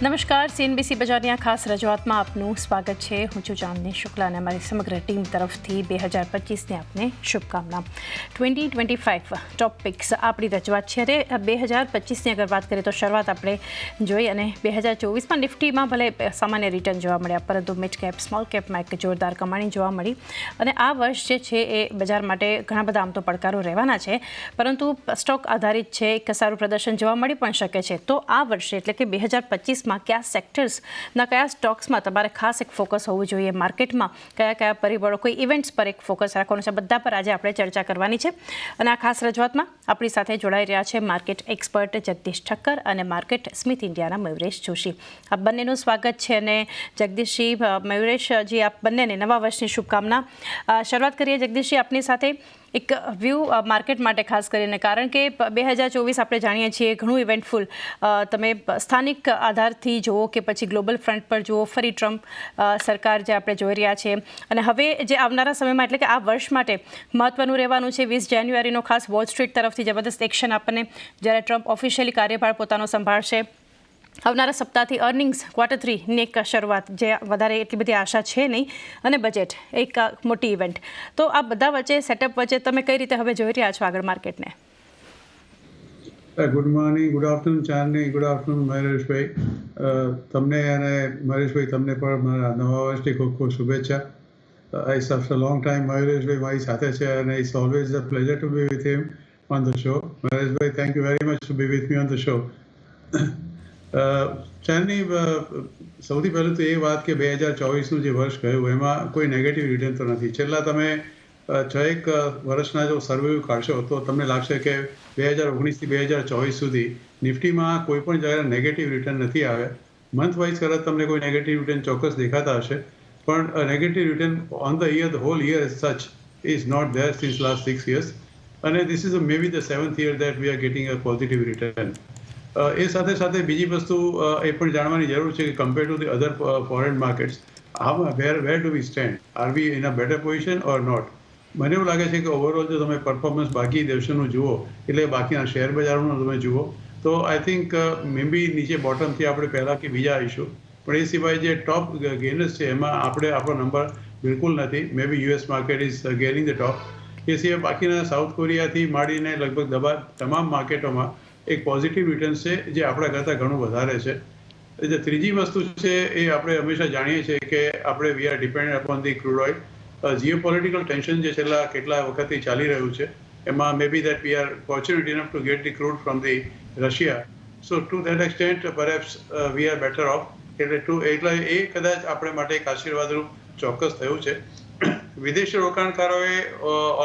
નમસ્કાર, સીએનબીસી બજારની આ ખાસ રજૂઆતમાં આપનું સ્વાગત છે. હું છું ચાંદની શુક્લા અને અમારી સમગ્ર ટીમ તરફથી 2025ની આપને શુભકામના. 2025 ટોપ પિક્સ આપણી રજૂઆત છે. અરે 2025ની અગર વાત કરીએ તો શરૂઆત આપણે જોઈ અને 2024માં નિફ્ટીમાં ભલે સામાન્ય રિટર્ન જોવા મળ્યા, પરંતુ મિડ કેપ સ્મોલ કેપમાં એક જોરદાર કમાણી જોવા મળી. અને આ વર્ષ જે છે એ બજાર માટે ઘણા બધા આમ તો પડકારો રહેવાના છે, પરંતુ સ્ટોક આધારિત છે, એક સારું પ્રદર્શન જોવા મળી પણ શકે છે. તો આ વર્ષે એટલે કે 2025 કયા સેક્ટર્સના કયા સ્ટોક્સમાં તમારે ખાસ એક ફોકસ હોવું જોઈએ, માર્કેટમાં કયા કયા પરિબળો, કોઈ ઇવેન્ટ્સ પર એક ફોકસ રાખવાનું છે, બધા પર આજે આપણે ચર્ચા કરવાની છે. અને આ ખાસ રજૂઆતમાં આપણી સાથે જોડાઈ રહ્યા છે માર્કેટ એક્સપર્ટ જગદીશ ઠક્કર અને માર્કેટ સ્મિથ ઇન્ડિયાના મયુરેશ જોશી. આ બંનેનું સ્વાગત છે. અને જગદીશજી, મયુરેશજી, આપ બંનેને નવા વર્ષની શુભકામના. શરૂઆત કરીએ જગદીશજી આપની સાથે. એક વ્યૂ માર્કેટ માટે ખાસ કરીને, કારણ કે 2024 આપણે જાણીએ છીએ ઘણું ઇવેન્ટફુલ. તમે સ્થાનિક આધારથી જુઓ કે પછી ગ્લોબલ ફ્રન્ટ પર જુઓ, ફરી ટ્રમ્પ સરકાર જે આપણે જોઈ રહ્યા છીએ, અને હવે જે આવનારા સમયમાં એટલે કે આ વર્ષ માટે મહત્વનું રહેવાનું છે 20 જાન્યુઆરીનો ખાસ વોલ સ્ટ્રીટ તરફથી જબરદસ્ત એક્શન આપણને જ્યારે ટ્રમ્પ ઓફિશિયલી કાર્યભાર પોતાનો સંભાળશે. આવનારા સપ્તાહથી અર્નિંગ્સ Q3ની એક શરૂઆત, જે વધારે એટલી બધી આશા છે નહીં, અને બજેટ એક મોટી ઇવેન્ટ. તો આ બધા વચ્ચે સેટઅપ વચ્ચે તમે કઈ રીતે હવે જોઈ રહ્યા છો આગળ માર્કેટને? ગુડ મોર્નિંગ, ગુડ આફ્ટરનૂન ચાંદની, ગુડ આફ્ટરનૂન મહેશભાઈ. તમને અને મહેશભાઈ તમને પણ મારા નવા વર્ષની ખૂબ ખૂબ શુભેચ્છા. ઇટ્સ આફ્ટર લોંગ ટાઈમ મહેશભાઈ મારી સાથે છે અને it's always a pleasure to be with him on the show. મહેશભાઈ, thank you very much to be with me on the show. Chandni, સૌથી પહેલું તો એ વાત કે 2024નું જે વર્ષ ગયું એમાં કોઈ નેગેટિવ રિટર્ન તો નથી. છેલ્લા તમે 6 વર્ષના જો સર્વે કાઢશો તો તમને લાગશે કે 2019થી 2024 સુધી નિફ્ટીમાં કોઈ પણ જગ્યાએ નેગેટિવ રિટર્ન નથી આવ્યા. મંથ વાઇઝ કદાચ તમને કોઈ નેગેટિવ રિટર્ન ચોક્કસ દેખાતા હશે, પણ negative return on the year, the whole year as such is not there since last 6 years. અને this is may be the 7th year that we are getting a positive return. એ સાથે સાથે બીજી વસ્તુ એ પણ જાણવાની જરૂર છે કે compare to the other foreign markets, where do we stand? Are we in a better position or not? મને એવું લાગે છે કે ઓવરઓલ જો તમે પરફોર્મન્સ બાકી દેશોનું જુઓ, એટલે બાકીના શેર બજારોનું તમે જુઓ, તો આઈ થિંક મે બી નીચે બોટમથી આપણે પહેલાં કે બીજા આવીશું. પણ એ સિવાય જે ટોપ ગેનર્સ છે એમાં આપણો નંબર બિલકુલ નથી. Maybe US market is gaining the top. એ સિવાય બાકીના સાઉથ કોરિયાથી માંડીને લગભગ તમામ માર્કેટોમાં એક પોઝિટિવ રિટર્ન્સ છે, જે આપણા કરતાં ઘણું વધારે છે. જે ત્રીજી વસ્તુ છે એ આપણે હંમેશા જાણીએ છીએ કે આપણે we are dependent upon the crude oil. Geopolitical tension જે છેલ્લા કેટલા વખતથી ચાલી રહ્યું છે, એમાં maybe that we are fortunate enough to get the crude from the Russia. So to that extent perhaps we are better off. એટલે એ કદાચ આપણે માટે એક આશીર્વાદરૂપ ચોક્કસ થયું છે. વિદેશી રોકાણકારોએ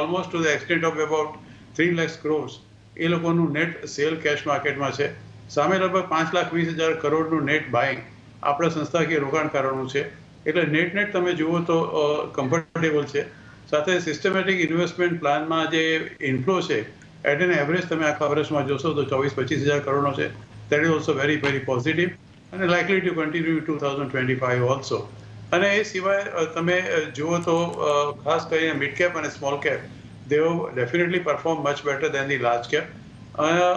almost to the extent of about 3 lakh crores એ લોકોનું નેટ સેલ કેશ માર્કેટમાં છે. સામે લગભગ 5,20,000 કરોડનું નેટ બાઇંગ આપણા સંસ્થાકીય રોકાણકારોનું છે. એટલે નેટ તમે જુઓ તો કમ્ફર્ટેબલ છે. સાથે સિસ્ટમેટિક ઇન્વેસ્ટમેન્ટ પ્લાનમાં જે ઇન્ફ્લો છે, એટ એન એવરેજ તમે આખા વર્ષમાં જોશો તો 24-25,000 કરોડનો છે. That is also very very positive અને લાઇકલી ટુ કન્ટિન્યુ 2025 ઓલ્સો. અને એ સિવાય તમે જુઓ તો ખાસ કરીને મિડ કેપ અને small cap, they have definitely performed much better than the large cap.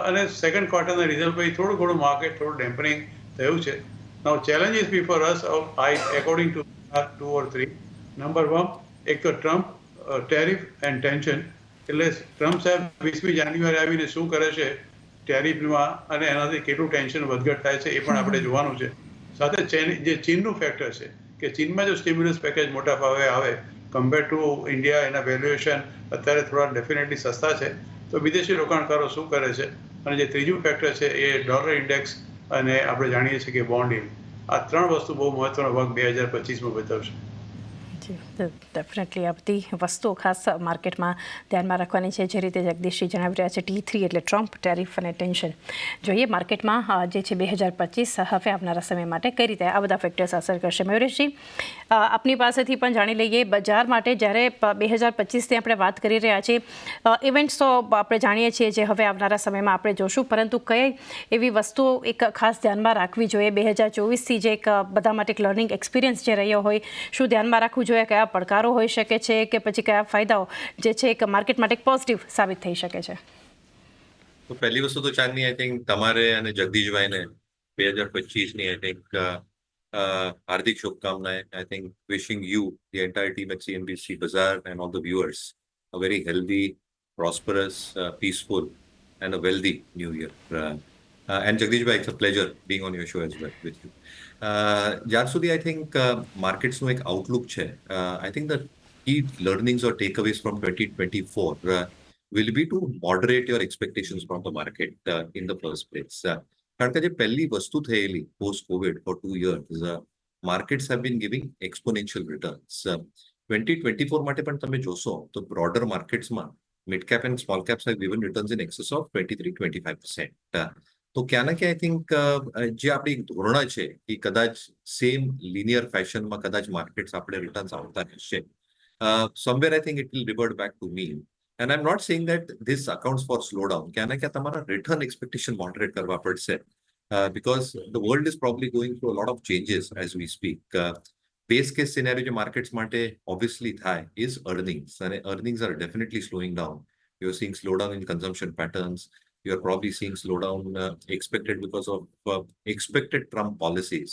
અને સેકન્ડ ક્વાર્ટરના રિઝલ્ટ પછી થોડું ઘણું માર્કેટ થોડું ડેમ્પરિંગ થયું છે. Now challenges before us according to 2 or 3. Number 1, એક તો ટ્રમ્પ ટેરિફ એન્ડ ટેન્શન. એટલે ટ્રમ્પ સાહેબ 20મી જાન્યુઆરી આવીને શું કરે છે ટેરિફમાં, અને એનાથી કેટલું ટેન્શન વધઘટ થાય છે એ પણ આપણે જોવાનું છે. સાથે જે ચીનનું ફેક્ટર છે કે ચીનમાં જો સ્ટિમ્યુલસ પેકેજ મોટા ભાવે આવે કમ્પેર ટુ ઇન્ડિયા, એના વેલ્યુએશન અત્યારે થોડા ડેફિનેટલી સસ્તા છે. તો વિદેશી રોકાણકારો શું કરે છે? અને જે ત્રીજું ફેક્ટર છે એ ડોલર ઇન્ડેક્સ, અને આપણે જાણીએ છીએ કે બોન્ડ યીલ્ડ. આ 3 વસ્તુ બહુ મહત્વનો ભાગ 2025માં ભજવશે. ડેફિનેટલી આ બધી વસ્તુઓ ખાસ માર્કેટમાં ધ્યાનમાં રાખવાની છે. જે રીતે જગદીશજી જણાવી રહ્યા છે, T3 એટલે ટ્રમ્પ, ટેરિફ અને ટેન્શન. જોઈએ માર્કેટમાં જે છે 2025 હવે આવનારા સમય માટે કઈ રીતે આ બધા ફેક્ટર્સ અસર કરશે. મયુરેશજી, આપની પાસેથી પણ જાણી લઈએ બજાર માટે. જ્યારે 2025ની આપણે વાત કરી રહ્યા છીએ, ઇવેન્ટ્સ તો આપણે જાણીએ છીએ જે હવે આવનારા સમયમાં આપણે જોશું, પરંતુ કઈ એવી વસ્તુઓ એક ખાસ ધ્યાનમાં રાખવી જોઈએ 2024થી, જે એક બધા માટે એક લર્નિંગ એક્સપિરિયન્સ જે રહ્યો હોય, શું ધ્યાનમાં રાખવું જોઈએ? કયા પડકારો હોઈ શકે છે કે પછી કયા ફાયદાઓ જે છે એક માર્કેટ માટે એક પોઝિટિવ સાબિત થઈ શકે છે? તો પહેલી વસ્તુ તો ચાંદની, આઈ થિંક તમારે અને જગદીશભાઈને 2025ની આઈ થિંક હાર્દિક શુભકામનાएं. I think wishing you, the entire team at CNBC Bazaar and all the viewers a very healthy, prosperous, peaceful and a wealthy new year. And Jagdish bhai, it's a pleasure being on your show as well with you. જ્યાર સુધી I think માર્કેટ્સનું એક Outlook છે. I think the key learnings or takeaways from 2024 will be to moderate your expectations from the market in the first place. કારણ કે જે પહેલી વસ્તુ થયેલી post covid for 2 years, markets have been giving exponential returns. 2024 માટે પણ તમે જોશો તો બ્રોડર માર્કેટ્સમાં mid cap and small caps have given returns in excess of 23-25%. તો ક્યાં ના ક્યાં આઈ થિંક જે આપણી ધોરણા છે એ કદાચ સેમ લિનિયર ફેશનમાં કદાચ માર્કેટ્સ આપણે રિટર્ન્સ આવતા રહેશે. Somewhere I think it will revert back to mean. And I'm not saying that this accounts for slowdown. ક્યાં ના ક્યાં તમારા return expectation moderate કરવા પડશે. Because the world is probably going through a lot of changes as we speak. Base case scenario જે markets માટે obviously થાય is earnings. And earnings are definitely slowing down. You're seeing slowdown in consumption patterns. You're probably seeing slowdown expected because of expected Trump policies.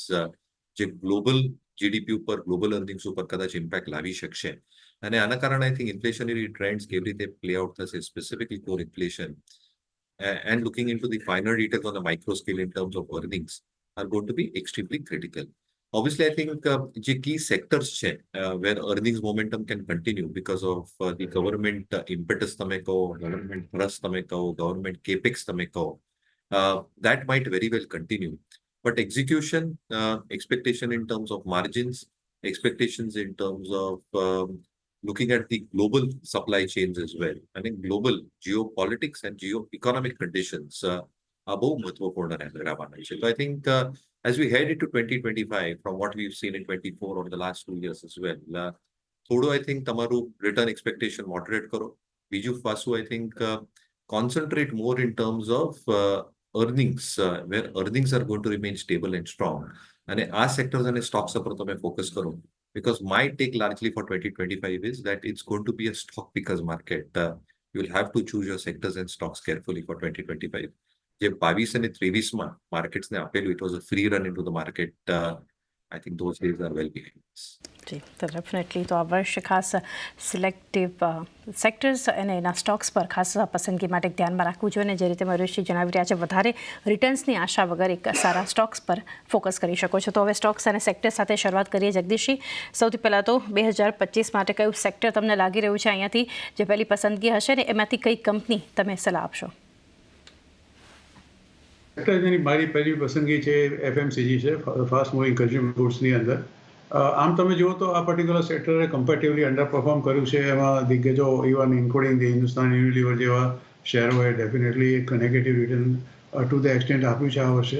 જે global GDP ઉપર global earnings ઉપર કદાચ impact લાવી શકશે. અને આના કારણે આઈ થિંક ઇન્ફ્લેશનરી ટ્રેન્ડ્સ કેવી રીતે પ્લે આઉટ થશે, specifically core inflation and looking into the finer details on the micro scale in terms of earnings are going to be extremely critical. Obviously, I think જે key sectors છે where earnings momentum can continue because of the government impetus તમે કહો, government thrust તમે કહો, government capex તમે કહો, that might very well continue. But execution, expectation in terms of margins, expectations in terms of looking at the global supply chains as well. I think global geopolitics and geo-economic conditions are both महत्वपूर्ण રહેવાના છે. So I think as we head into 2025, from what we've seen in 24 or the last 2 years as well, થોડું I think તમારું return expectation moderate કરો. બીજું પાસું I think concentrate more in terms of earnings, where earnings are going to remain stable and strong. અને આ sectors અને stocks ઉપર તમે focus કરો. Because my take largely for 2025 is that it's going to be a stock pickers market. You will have to choose your sectors and stocks carefully for 2025. જે 22 અને 23માં માર્કેટ્સને આપેલું, it was a free run into the market. I think those days are well behind us. જી, તો definitely તો આ વર્ષ ખાસ selective sectors અને એના સ્ટોક્સ પર ખાસ પસંદગી માટે ધ્યાનમાં રાખવું જોઈએ. અને જે રીતે મયુરજી જણાવી રહ્યા છે, વધારે રિટર્ન્સની આશા વગર એક સારા સ્ટોક્સ પર ફોકસ કરી શકો છો. તો હવે સ્ટોક્સ અને સેક્ટર સાથે શરૂઆત કરીએ. જગદીશજી, સૌથી પહેલાં તો 2025 માટે કયું સેક્ટર તમને લાગી રહ્યું છે અહીંયાથી જે પહેલી પસંદગી હશે ને એમાંથી કઈ કંપની તમે સલાહ આપશો? સેક્ટરની મારી પહેલી પસંદગી છે FMCG છે, ફાસ્ટ મૂવિંગ કન્ઝ્યુમર ગુડ્સની અંદર. આમ તમે જુઓ તો આ પર્ટિક્યુલર સેક્ટરે કમ્પેરેટિવલી અંડર પરફોર્મ કર્યું છે. એમાં દિગ્ગજો even including the Hindustan Unilever જેવા શેરોએ ડેફિનેટલી એક negative return to the extent આપ્યું છે આ વર્ષે.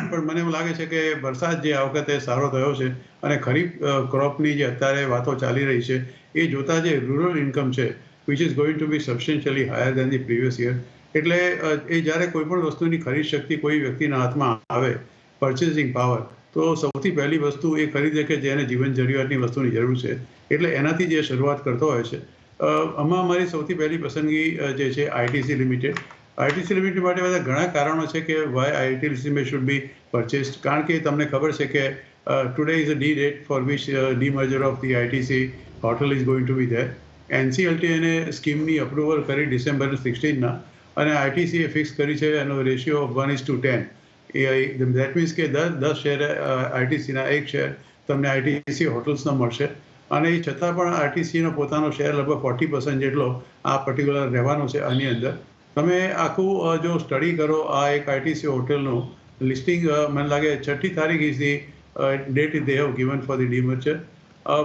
પણ મને એવું લાગે છે કે વરસાદ જે આ વખતે સારો થયો છે અને ખરીફ ક્રોપની જે અત્યારે વાતો ચાલી રહી છે એ જોતાં જે રૂરલ ઇન્કમ છે which is going to be substantially higher than the previous year. એટલે એ જ્યારે કોઈ પણ વસ્તુની ખરીદ શક્તિ કોઈ વ્યક્તિના હાથમાં આવે, પર્ચેસિંગ પાવર, તો સૌથી પહેલી વસ્તુ એ ખરીદે કે જેને જીવન જરૂરિયાતની વસ્તુની જરૂર છે. એટલે એનાથી જે શરૂઆત કરતો હોય છે. આમાં મારી સૌથી પહેલી પસંદગી જે છે ITC લિમિટેડ. ITC લિમિટેડ માટે બધા ઘણા કારણો છે કે why ITC should be purchased. કારણ કે તમને ખબર છે કે today is a D date for which demerger of the ITC hotel is going to be there. NCLT એને સ્કીમની અપ્રુવલ કરી ડિસેમ્બર 16ના અને ITCએ ફિક્સ કરી છે એનો રેશિયો 1:10. દેટ મીન્સ કે 10 શેર ITCના 1 શેર તમને ITC હોટલ્સનો મળશે. અને એ છતાં પણ ITCનો પોતાનો શેર લગભગ 40% જેટલો આ પર્ટિક્યુલર રહેવાનો છે. આની અંદર તમે આખું જો સ્ટડી કરો આ એક ITC હોટલનું લિસ્ટિંગ મને લાગે 6ઠી તારીખ is the date they have given for the demerger.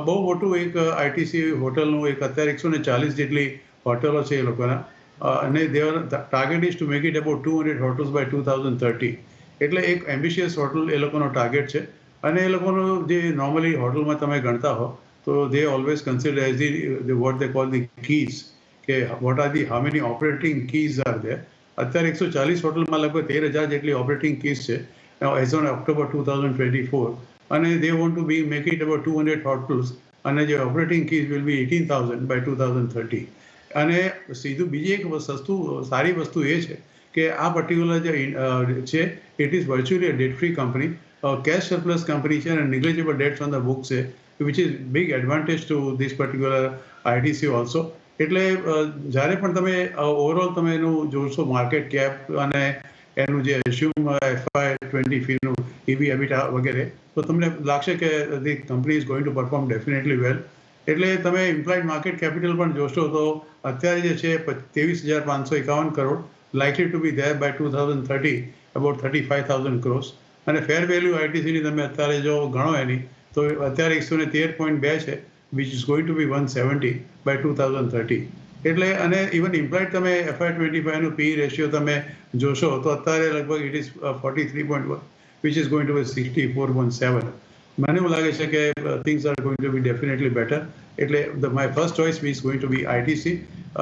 બહુ મોટું એક ITC હોટલનું એક અત્યારે 140 જેટલી હોટલો છે એ લોકોના. અને their target is to make it about 200 hotels by 2030. એટલે એક એમ્બિશિયસ હોટલ એ લોકોનો ટાર્ગેટ છે. અને એ લોકોનું જે નોર્મલી હોટલમાં તમે ગણતા હો તો they always consider as the what they call the keys, કે what are the how many operating keys are there. અત્યારે 140 હોટલમાં લગભગ 13,000 જેટલી ઓપરેટિંગ કીઝ છે એઝ ઓન ઓક્ટોબર 2024. અને they want to be make it about 200 hotels અને જે operating keys will be 18,000 by 2030. અને સીધું બીજી એક સારી વસ્તુ એ છે કે આ પર્ટિક્યુલર જે છે it is virtually debt free company, cash surplus company છે અને negligible debts on the book છે, which is big advantage to this particular ITC also. એટલે જ્યારે પણ તમે ઓવરઓલ તમે એનું જોશો માર્કેટ કેપ અને એનું જે એસ્યુમ FY20 ફીનું EV EBITDA વગેરે, તો તમને લાગશે કે the company is going to perform definitely well. એટલે તમે ઇમ્પ્લાઇડ માર્કેટ કેપિટલ પણ જોશો તો અત્યારે જે છે 23,551 crore, likely to be there by 2030 about 35,000 crores. અને ફેર વેલ્યુ આઈટીસીની તમે અત્યારે જો ગણો એની તો અત્યારે 113.2 છે, which is going to be 170 by 2030. એટલે અને ઇવન ઇમ્પ્લાઇડ તમે FY25નું PE રેશિયો તમે જોશો તો અત્યારે લગભગ it is 43.1, which is going to be 64.7. મને એવું લાગે છે કે things are going to be definitely better. એટલે my first choice is going to be ITC.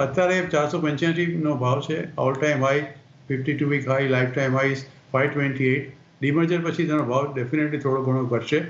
અત્યારે 485નો ભાવ છે, all time high, 52 week high, lifetime high 528. Demerger પછી તેનો ભાવ ડેફિનેટલી થોડો ઘણો ઘટશે,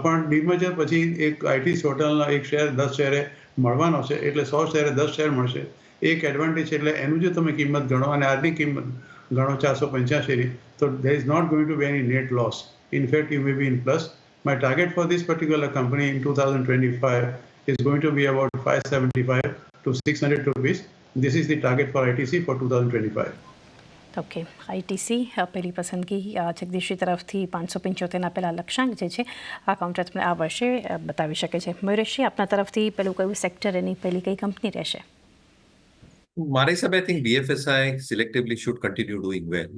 પણ ડીમર્જર પછી એક આઈટીસી હોટલના એક શેર 10 શેરે મળવાનો છે, એટલે 100 શેરે 10 શેર મળશે. એક એડવાન્ટેજ છે. એટલે એનું જો તમે કિંમત ગણો અને આજની કિંમત ગણો 485ની, તો there is not going to be any net loss. In fact, you may be in plus. My target for this particular company in 2025 is going to be about 575 to 600 rupees. This is the target for ITC for 2025. Okay, ITC પહેલી પસંદગી જગદીશજી તરફથી 575 આપેલા લક્ષ્યાંક જે છે આ counter તમને આ વર્ષે બતાવી શકે છે. મયુરેશજી, આપના તરફથી પેલું કયું સેક્ટર એની પહેલી કઈ કંપની રહેશે? મારા હિસાબે I think BFSI selectively should continue doing well.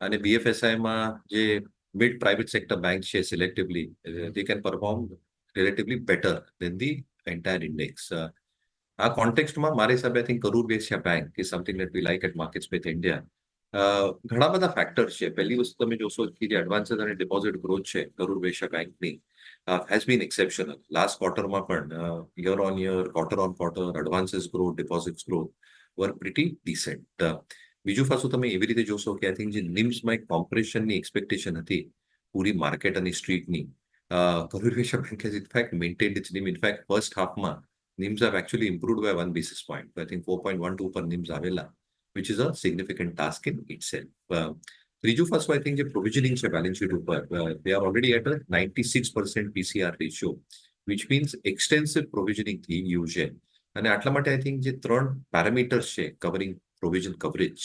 અને BFSI માં જે મિડ પ્રાઇવેટ સેક્ટર બેંક છે selectively, they can perform relatively better than the entire index. આ કોન્ટેક્સ્ટમાં મારા હિસાબે I think Karur Vysya bank is something that we like at Marketspace India. ઘણા બધા factors છે. પહેલી વસ્તુ તમે જોશો કે જે એડવાન્સીસ અને ડિપોઝિટ ગ્રોથ છે કરૂર વૈશ્ય બેંકની has been exceptional. લાસ્ટ ક્વાર્ટરમાં પણ year on year, quarter on quarter, advances growth, deposits growth were pretty decent. બીજું પાછું તમે એવી રીતે જોશો કે આઈ થિંક જે નિમ્સમાં એક કોમ્પ્રેશનની એક્સપેક્ટેશન હતી પૂરી માર્કેટ અને સ્ટ્રીટની, Karur Vysya bank has in fact maintained its NIM. In fact, first halfમાં NIMs have actually improved by 1 basis point. I think 4.12 પર NIMs આવેલા, which is a significant task in itself. ત્રીજું પાછું I think જે provisioning છે balance sheet ઉપર, they are already at a 96% PCR ratio, which means extensive provisioning થઈ ગયું છે. અને આટલા માટે I think જે 3 parameters છે covering provision coverage,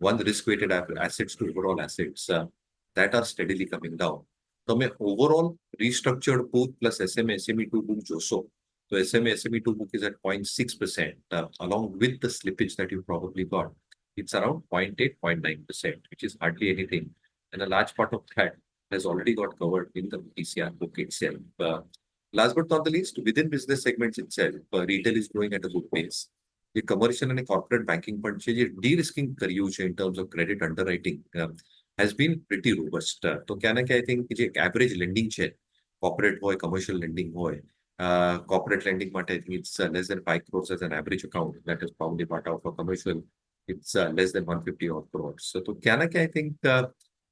one risk weighted assets to overall assets, that are steadily coming down. તમે overall restructured book plus SMA SME2 book જોશો તો SMA SME2 book is at 0.6%, along with the slippage that you probably got. It's around 0.8, 0.9%, which is hardly anything. And a large part of that has already got covered in the PCR book itself. Last but not the least, within business segments itself, retail is growing at a good pace. The commercial and corporate banking પણ છે જે de-risking કર્યું છે in terms of credit underwriting, has been pretty robust. તો ક્યાં ના ક્યાં I think જે average lending છે, corporate હોય, commercial lending હોય, corporate lending માટે I think it's less than 5 crores as an average account. That is probably part of a commercial. It's less than 150 odd crores. So to ક્યાં ના ક્યાં I think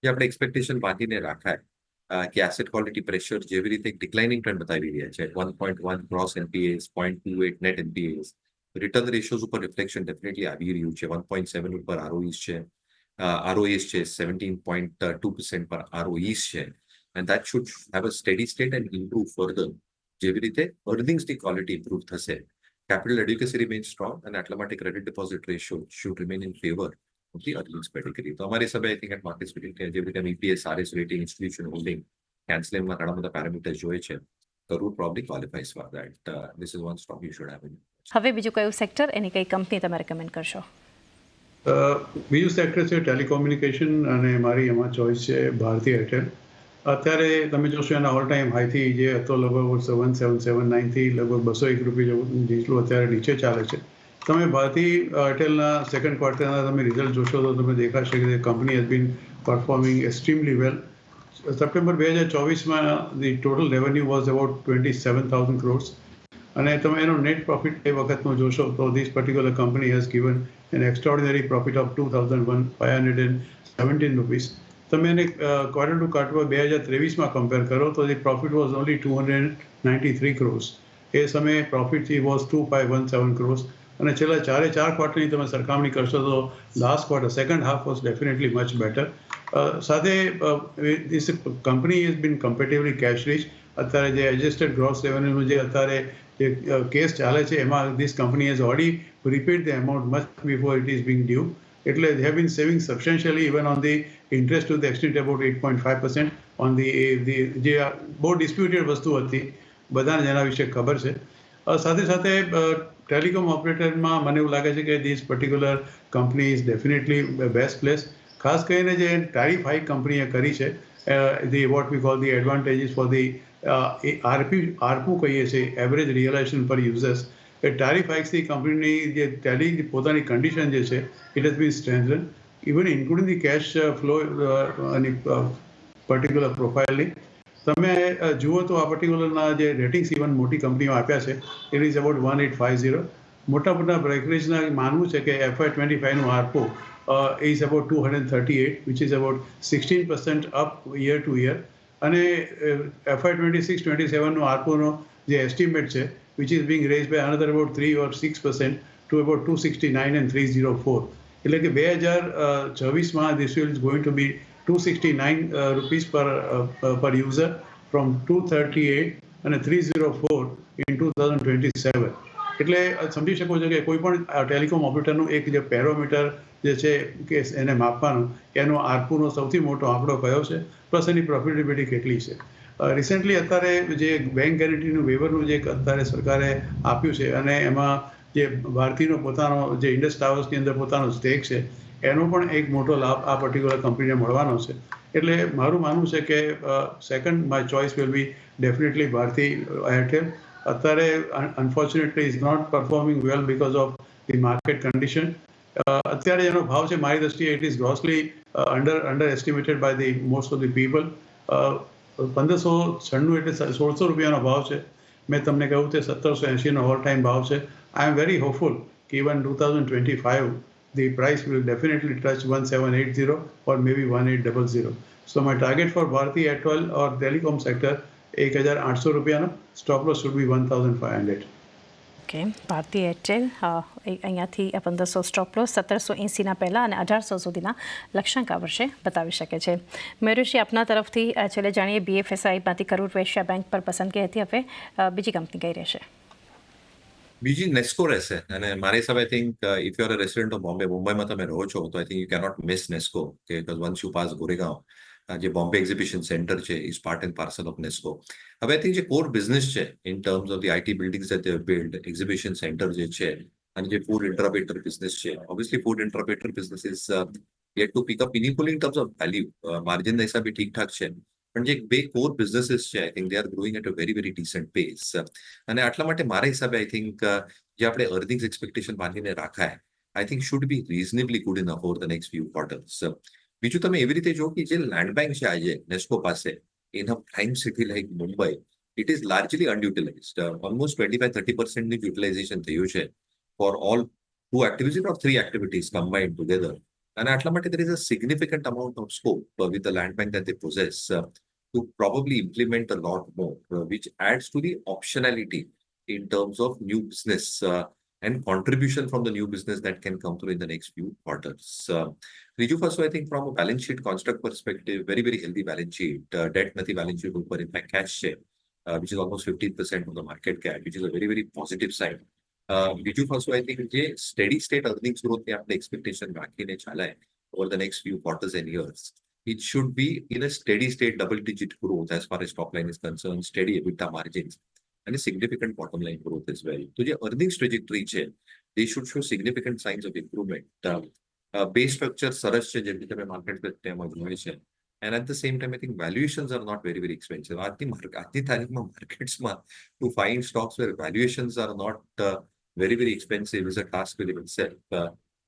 જે આપણે expectation બાંધીને રાખાય કે asset quality pressure જેવી રીતે એક declining trend બતાવી રહ્યા છે, 1.1 gross NPAs, 0.28 net NPAs, return ratios ઉપર reflection definitely આવી રહ્યું છે. 1.7 ઉપર ROEs છે, ROAs છે 17.2% પર ROEs છે, and that should have a steady state and improve further. જેવી રીતે earningsની quality improve થશે, capital adequacy remains strong, and આટલા માટે credit deposit ratio should remain in favor of the earnings pedigree. તો અમારી હિસાબે I think at Marketspace India જેવી રીતે EPS, RS rating, institution holding, cancelingમાં ઘણા બધા parameters જોઈએ છે, Karur probably qualifies for that. This is one stock you should have in. હવે બીજું કયું સેક્ટર, એની કઈ કંપની તમે રેકમેન્ડ કરશો? બીજું સેક્ટર છે ટેલિકોમ્યુનિકેશન અને મારી એમાં ચોઇસ છે ભારતી એરટેલ. અત્યારે તમે જોશો એના ઓલ ટાઈમ હાઈથી જે હતો લગભગ 1779થી લગભગ 201 રૂપિયા જેટલું અત્યારે નીચે ચાલે છે. તમે ભારતી એરટેલના સેકન્ડ ક્વાર્ટરના તમે રિઝલ્ટ જોશો તો તમને દેખાશે કે company has been performing extremely well. September 2024માં the total revenue was about 27,000 crores. અને તમે એનો નેટ પ્રોફિટ એ વખતનો જોશો તો this particular company has given an extraordinary profit of 2,517 rupees. તમે એને ક્વાર્ટર ટુ ક્વાર્ટર 2023માં કમ્પેર કરો તો the profit was only 293 crores. એ સમયે પ્રોફિટ વોઝ 2,517 crores. અને છેલ્લા 4 ક્વાર્ટરની તમે સરખામણી કરશો તો last quarter second half was definitely much better. સાથે this company is been comparatively cash rich. અત્યારે જે એડજસ્ટેડ ગ્રોસ રેવન્યુનું જે અત્યારે જે કેસ ચાલે છે એમાં this company has already repaid the amount much before it is being due. એટલે they have been saving substantially even on the interest to the extent about 8.5% on the જે બહુ disputed વસ્તુ હતી, બધાને જેના વિશે ખબર છે. સાથે સાથે ટેલિકોમ ઓપરેટરમાં મને એવું લાગે છે કે this particular company is definitely best place. ખાસ કરીને જે ટેરિફ હાઇક કંપનીએ કરી છે, the what we call the advantages for the ARPU કહીએ છીએ, એવરેજ રિયલાઇઝેશન પર યુઝર્સ. એ ટેરિફ હાઇક્સથી કંપનીની જે ટેલી પોતાની કન્ડિશન જે છે it has been strengthen even including the cash flow અને પર્ટિક્યુલર પ્રોફાઇલની. તમે જુઓ તો આ પર્ટિક્યુલરના જે રેટિંગ્સ ઇવન મોટી કંપનીઓ આપ્યા છે ઇટ ઇઝ અબાઉટ 1850. મોટા મોટા બ્રોકરેજના માનવું છે કે FY25નું ARPU is about 238 which is about 16% up year to year. અને FY26-27નું આરપોનો જે એસ્ટિમેટ છે which is being raised by another about 3 or 6% to about 269 and 304. એટલે કે 2024માં this is going to be 269 rupees per user from 238 અને 304 in 2027. એટલે સમજી શકો છો કે કોઈ પણ ટેલિકોમ ઓપરેટરનું એક જે પેરોમીટર જે છે કે એને માપવાનું એનો આરપુનો સૌથી મોટો આંકડો કયો છે પ્લસ એની પ્રોફિટેબિલિટી કેટલી છે. રિસેન્ટલી અત્યારે જે બેંક ગેરંટીનું વેવરનું જે અત્યારે સરકારે આપ્યું છે અને એમાં જે ભારતીનો પોતાનો જે ઇન્ડસ ટાવર્સની અંદર પોતાનો સ્ટેક છે એનો પણ એક મોટો લાભ આ પર્ટિક્યુલર કંપનીને મળવાનો છે. એટલે મારું માનવું છે કે second my choice will be definitely Bharti Airtel. અત્યારે unfortunately is not performing well because of the market condition. અત્યારે એનો ભાવ છે મારી દ્રષ્ટિએ it is grossly underestimated by the most of the people. 1596 એટલે 1600 રૂપિયાનો ભાવ છે. મેં તમને કહ્યું તે 1780નો ઓલ ટાઈમ ભાવ છે. આઈ એમ વેરી હોપફુલ કે even 2025 the price will definitely touch 1780 or maybe 1800. So my target for Bharti Airtel or telecom sector 1800 રૂપિયાનો. Stop loss should be 1500. Okay, Bharti Airtel અહીંયાથી 1500 સ્ટોપ લોસ 1780ના પહેલાં અને 1800 સુધીના લક્ષ્યાંક આ વર્ષે બતાવી શકે છે. મયુરેશજી, આપના તરફથી છેલ્લે જાણીએ BFSIમાંથી કરુર વૈશ્ય બેંક પર પસંદગી હતી, હવે બીજી કંપની કઈ રહેશે? બીજી નેસ્કો રહેશે. અને મારા હિસાબે I think if you are a resident of Bombay, મુંબઈમાં તમે રહો છો તો I think you cannot miss Nesco, કે વન્સ યુ પાસ ગોરેગાંવ, જે બોમ્બે એક્ઝિબિશન સેન્ટર છે is part and parcel of Nesco. હવે આઈ થિંક જે કોર બિઝનેસ છે in terms of the IT buildings that they build, exhibition centre જે છે અને જે ફૂડ ઇન્ટરપ્રેટર બિઝનેસ છે, obviously food interpreter business is yet to pick up meaningfully in terms of value. માર્જિનના હિસાબે ઠીકઠાક છે, પણ જે બે કોર બિઝનેસીસ છે I think they are growing at a very very decent pace. અને આટલા માટે મારા હિસાબે આઈ થિંક જે આપણે અર્નિંગ્સ એક્સપેક્ટેશન બાંધીને રાખાય I think should be reasonably good enough over the next few quarters. બીજું તમે એવી રીતે જો કે જે લેન્ડ બેંક છે આજે નેસ્કો પાસે in a prime city like Mumbai, it is largely unutilised. Almost 25-30% utilisation થયું છે for all 2 activities or 3 activities combined together. And at Lamate, there is a significant amount of scope with the land bank that they possess to probably implement a lot more, which adds to the optionality in terms of new business and contribution from the new business that can come through in the next few quarters. Riju, first, I think from a balance sheet construct perspective, very, very healthy balance sheet. Debt nothing balance sheet over, in fact, cash share, which is almost 15% of the market cap, which is a very, very positive sign. બીજું પાછું આઈ think જે steady state earnings ગ્રોથની આપણે expectation રાખીને ચાલે over the next few quarters and years, it should be in a steady state double-digit growth as far as top line is concerned, steady EBITDA margins, and a significant bottom line growth as well. So the earnings trajectory છે, they should show significant signs of improvement. Base structure સરસ છે જેમ કે તમે market પ્લેટમાં જોઈ છે, and at the same time I think valuations are not very very expensive. આજની તારીખમાં માર્કેટ્સમાં to find stocks where valuations are not very very expensive is a task within itself.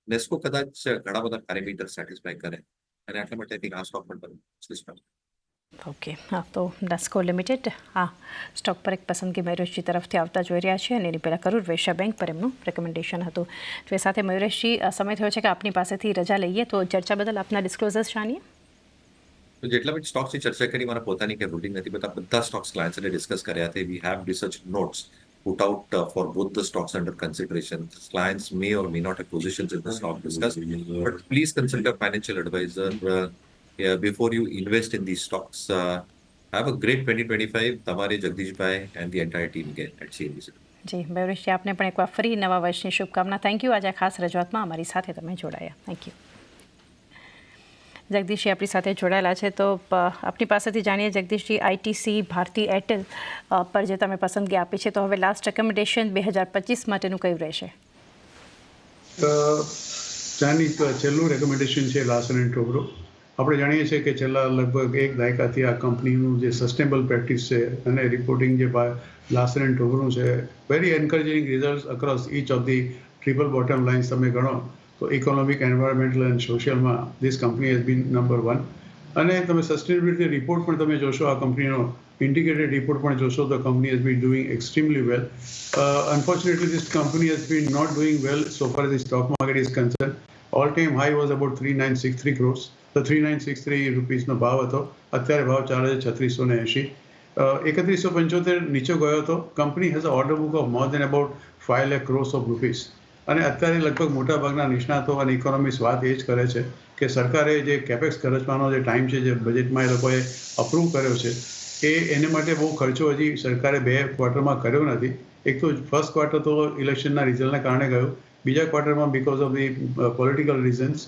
Nesco કદાચ ઘણા બધા પેરામીટર સેટિસ્ફાય કરે અને આટલા માટે આ સ્ટોક પણ તમે. ઓકે, હા, તો નેસ્કો લિમિટેડ આ સ્ટોક પર એક પસંદગી મયુરેશજી તરફથી આવતા જોઈ રહ્યા છે અને એની પહેલાં કરુર વૈશ્ય બેંક પર એમનું રેકમેન્ડેશન હતું. તો એ સાથે મયુરેશજી, સમય થયો છે કે આપની પાસેથી રજા લઈએ, તો ચર્ચા બદલ આપના ડિસ્ક્લોઝર્સ જાણીએ. તો જેટલા બી સ્ટોક્સની ચર્ચા કરી, મારા પોતાની કે રૂટીન નથી, બધા સ્ટોક્સ ક્લાયન્ટ્સને ડિસ્કસ કર્યા છે. We have research notes put out for both the stocks under consideration. Clients may or may not have positions in the stock discussed, but please consult a financial advisor yeah, before you invest in these stocks. Have a great 2025, Tamare Jagdishbhai and the entire team again at CNBC. જી મયુરેશજી, આપને પણ એકવાર ફરી નવા વર્ષની શુભકામના. Thank you. આજે આ ખાસ રજૂઆતમાં અમારી સાથે તમે જોડાયા. Thank you. જગદીશજી આપણી સાથે જોડાયેલા છે, તો આપની પાસેથી જાણીએ જગદીશજી, આઈટીસી, ભારતી એરટેલ પર જે તમે પસંદગી આપી છે, તો હવે લાસ્ટ રેકમેન્ડેશન 2025 માટેનું કયું રહેશે? ચાની છેલ્લું રેકમેન્ડેશન છે લાર્સન એન્ડ ટોબ્રો. આપણે જાણીએ છીએ કે છેલ્લા લગભગ એક દાયકાથી આ કંપનીનું જે સસ્ટેનેબલ પ્રેક્ટિસ છે અને રિપોર્ટિંગ જે લાર્સન એન્ડ ટોબ્રોનું છે, very encouraging result across each of the triple bottom lines તમે ગણો તો ઇકોનોમિક, એન્વાયરમેન્ટલ એન્ડ સોશિયલમાં this company has been number 1. અને તમે સસ્ટેનેબિલિટી રિપોર્ટ પણ તમે જોશો, આ કંપનીનો ઇન્ટિગ્રેટેડ રિપોર્ટ પણ જોશો તો company has been doing extremely well. Unfortunately this company has been not doing well so far the stock market is concern. All time high was about 3963 crores. તો 3963 રૂપીસનો ભાવ હતો. અત્યારે ભાવ ચાલે છે 3680. 3175 નીચે ગયો હતો. Company has a order book of more than about 5 lakh crores of rupees. અને અત્યારે લગભગ મોટાભાગના નિષ્ણાતો અને ઇકોનોમિસ્ટ વાત એ જ કરે છે કે સરકારે જે કેપેક્સ ખર્ચવાનો જે ટાઈમ છે, જે બજેટમાં એ લોકોએ અપ્રૂવ કર્યો છે, એને માટે બહુ ખર્ચો હજી સરકારે 2 ક્વાર્ટરમાં કર્યો નથી. એક તો ફર્સ્ટ ક્વાર્ટર તો ઇલેક્શનના રિઝલ્ટના કારણે ગયું, બીજા ક્વાર્ટરમાં because of the political reasons,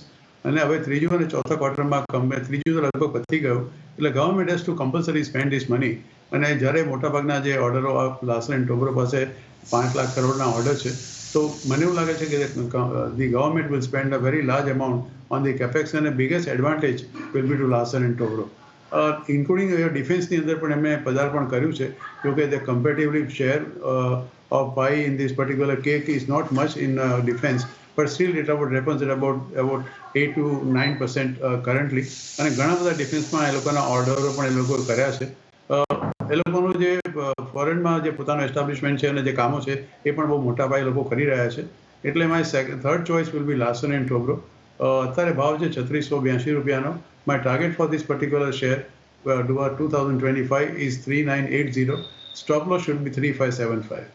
અને હવે ત્રીજું અને ચોથા ક્વાર્ટરમાં ત્રીજું તો લગભગ પતી ગયું. એટલે government has to compulsory spend this money. અને જ્યારે મોટાભાગના જે ઓર્ડરો લાર્સન એન્ડ ટોબ્રો પાસે 5 લાખ કરોડના ઓર્ડર છે, તો મને એવું લાગે છે કે the government will spend a very large amount on the capex, અને biggest advantage will be to Larsen and Toubro. Including ડિફેન્સની અંદર પણ એમણે પદાર્પણ કર્યું છે, જોકે the comparatively share of buy in this particular cake is not much in defense, but still it would represent about 8 to 9% currently. અને ઘણા બધા ડિફેન્સમાં એ લોકોના ઓર્ડરો પણ એ લોકો કર્યા છે. એ લોકોનું જે ફોરેનમાં જે પોતાનું એસ્ટાબ્લિશમેન્ટ છે અને જે કામો છે એ પણ બહુ મોટા પાયે લોકો કરી રહ્યા છે. એટલે my third choice will be Larsen and Toubro. અત્યારે ભાવ છે 3682 રૂપિયાનો. My target for this particular share 2025 is 3980. Stop loss should be 3575.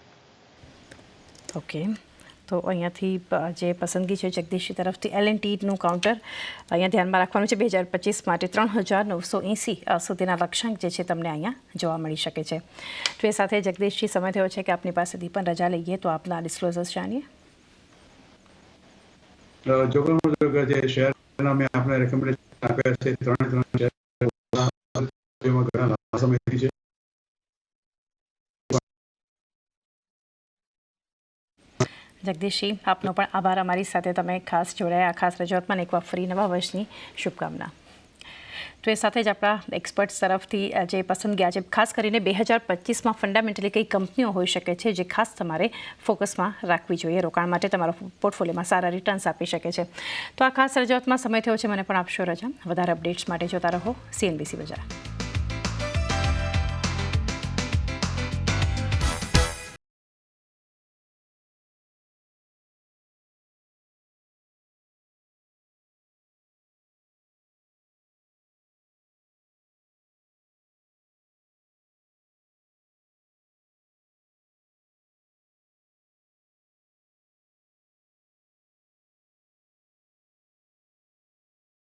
Okay, તો અહીંયાથી જે પસંદગી છે જગદીશજી તરફથી L&Tનું કાઉન્ટર અહીંયા ધ્યાનમાં રાખવાનું છે. 2025 માટે 3980 સુધીના લક્ષ્યાંક જે છે તમને અહીંયા જોવા મળી શકે છે. તો એ સાથે જગદીશજી, સમય થયો છે કે આપની પાસેથી પણ રજા લઈએ, તો આપના ડિસ્ક્લોઝર્સ જાણીએ. જે શેરના મેં આપણે રેકમેન્ડેશન આપ્યા છે, 3 શેર જેમાં ઘણા લાંબા સમયથી છે. જગદીશજી, આપનો પણ આભાર. અમારી સાથે તમે ખાસ જોડાયા આ ખાસ રજૂઆતમાં. એકવાર ફરી નવા વર્ષની શુભકામના. તો એ સાથે જ આપણા એક્સપર્ટ્સ તરફથી જે પસંદગી આજે ખાસ કરીને 2025માં ફંડામેન્ટલી કઈ કંપનીઓ હોઈ શકે છે જે ખાસ તમારે ફોકસમાં રાખવી જોઈએ, રોકાણ માટે તમારા પોર્ટફોલિયોમાં સારા રિટર્ન્સ આપી શકે છે. તો આ ખાસ રજૂઆતમાં સમય થયો છે. મને પણ આપશો રજા. વધારે અપડેટ્સ માટે જોતા રહો CNBC બજાર.